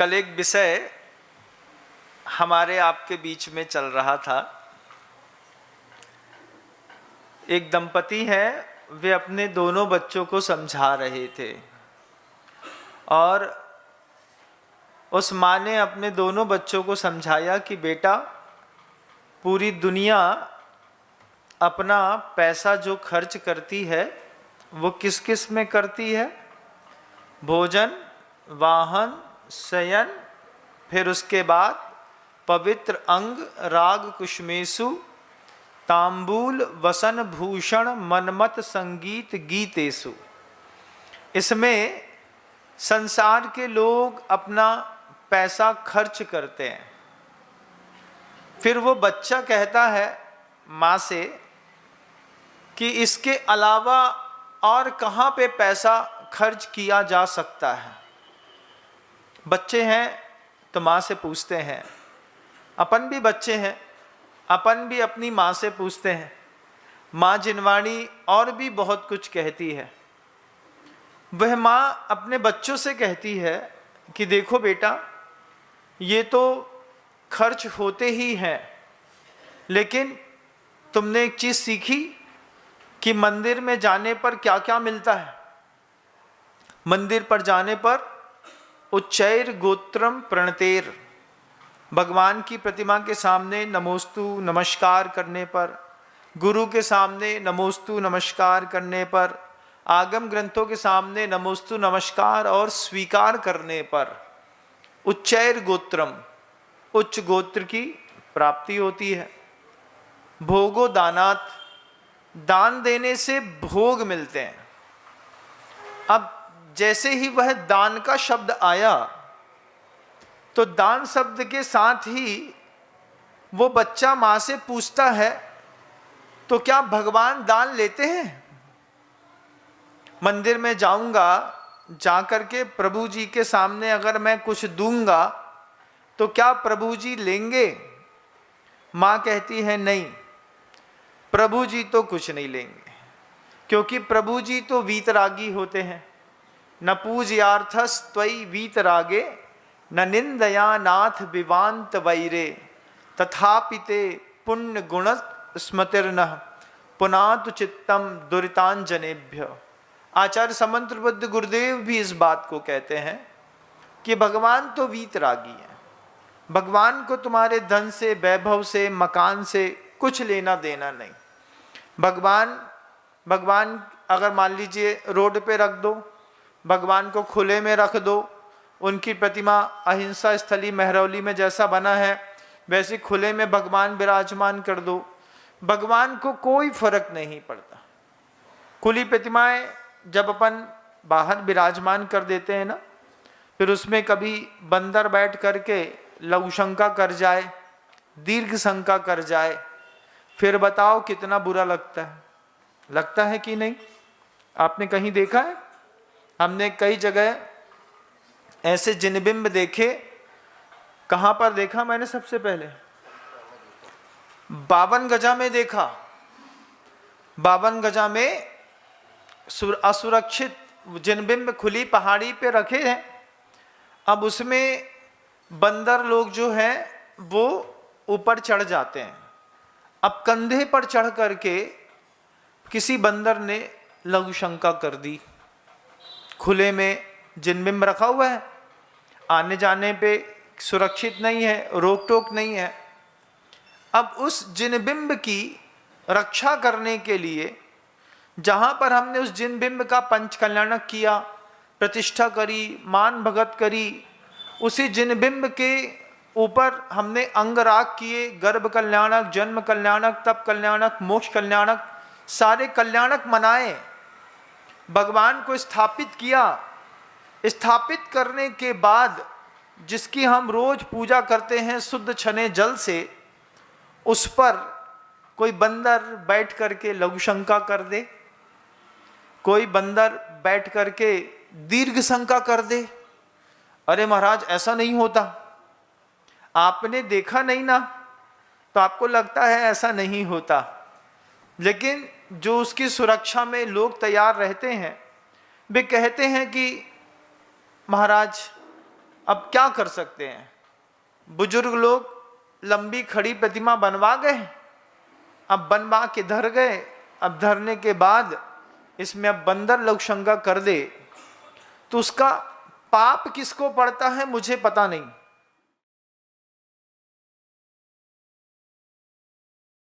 कल एक विषय हमारे आपके बीच में चल रहा था। एक दंपति हैं, वे अपने दोनों बच्चों को समझा रहे थे और उस माँ ने अपने दोनों बच्चों को समझाया कि बेटा, पूरी दुनिया अपना पैसा जो खर्च करती है वो किस किस में करती है? भोजन, वाहन, शयन, फिर उसके बाद पवित्र अंग राग कुश्मेशु, तांबूल वसन भूषण मनमत संगीत गीतेषु। इसमें संसार के लोग अपना पैसा खर्च करते हैं। फिर वो बच्चा कहता है माँ से कि इसके अलावा और कहाँ पे पैसा खर्च किया जा सकता है। बच्चे हैं तो माँ से पूछते हैं, अपन भी बच्चे हैं, अपन भी अपनी माँ से पूछते हैं। माँ जिनवाणी और भी बहुत कुछ कहती है। वह माँ अपने बच्चों से कहती है कि देखो बेटा, ये तो खर्च होते ही हैं, लेकिन तुमने एक चीज़ सीखी कि मंदिर में जाने पर क्या क्या मिलता है। मंदिर पर जाने पर उच्चैर गोत्रम प्रणतेर, भगवान की प्रतिमा के सामने नमोस्तु नमस्कार करने पर, गुरु के सामने नमोस्तु नमस्कार करने पर, आगम ग्रंथों के सामने नमोस्तु नमस्कार और स्वीकार करने पर उच्चैर गोत्रम, उच्च गोत्र की प्राप्ति होती है। भोगो दानात, दान देने से भोग मिलते हैं। अब जैसे ही वह दान का शब्द आया तो दान शब्द के साथ ही वो बच्चा माँ से पूछता है, तो क्या भगवान दान लेते हैं? मंदिर में जाऊंगा, जाकर के प्रभु जी के सामने अगर मैं कुछ दूंगा तो क्या प्रभु जी लेंगे? माँ कहती है नहीं, प्रभु जी तो कुछ नहीं लेंगे, क्योंकि प्रभु जी तो वीतरागी होते हैं। न पूज्यार्थस त्वयि वीतरागे, न निंदया नाथ विवांत वैरे, तथापिते पुण्य गुण स्मृतिर्न पुनातु चित्तम दुरितांजनेभ्य। आचार्य समंत्रबुद्ध गुरुदेव भी इस बात को कहते हैं कि भगवान तो वीतरागी हैं। भगवान को तुम्हारे धन से, वैभव से, मकान से कुछ लेना देना नहीं। भगवान अगर मान लीजिए रोड पे रख दो, भगवान को खुले में रख दो, उनकी प्रतिमा अहिंसा स्थली महरौली में जैसा बना है वैसे खुले में भगवान विराजमान कर दो, भगवान को कोई फर्क नहीं पड़ता। खुली प्रतिमाएं जब अपन बाहर विराजमान कर देते हैं ना, फिर उसमें कभी बंदर बैठ करके लघु शंका कर जाए, दीर्घ शंका कर जाए, फिर बताओ कितना बुरा लगता है। लगता है कि नहीं? आपने कहीं देखा है? हमने कई जगह ऐसे जिनबिंब देखे। कहाँ पर देखा मैंने? सबसे पहले 52 गजा में देखा। 52 गजा में असुरक्षित जिनबिंब खुली पहाड़ी पे रखे हैं। अब उसमें बंदर लोग जो हैं वो ऊपर चढ़ जाते हैं। अब कंधे पर चढ़ करके किसी बंदर ने लघु शंका कर दी। खुले में जिनबिंब रखा हुआ है, आने जाने पे सुरक्षित नहीं है, रोक टोक नहीं है। अब उस जिनबिंब की रक्षा करने के लिए जहाँ पर हमने उस जिनबिंब का पंच कल्याणक किया, प्रतिष्ठा करी, मान भगत करी, उसी जिनबिंब के ऊपर हमने अंगराग किए, गर्भ कल्याणक, जन्म कल्याणक, तप कल्याणक, मोक्ष कल्याणक, सारे कल्याणक मनाए, भगवान को स्थापित किया। स्थापित करने के बाद जिसकी हम रोज पूजा करते हैं शुद्ध छने जल से, उस पर कोई बंदर बैठ करके लघु शंका कर दे, कोई बंदर बैठ करके दीर्घ शंका कर दे। अरे महाराज, ऐसा नहीं होता। आपने देखा नहीं ना, तो आपको लगता है ऐसा नहीं होता, लेकिन जो उसकी सुरक्षा में लोग तैयार रहते हैं वे कहते हैं कि महाराज अब क्या कर सकते हैं? बुजुर्ग लोग लंबी खड़ी प्रतिमा बनवा गए, अब बनवा के धर गए। अब धरने के बाद इसमें अब बंदर लोग शंका कर दे तो उसका पाप किसको पड़ता है मुझे पता नहीं।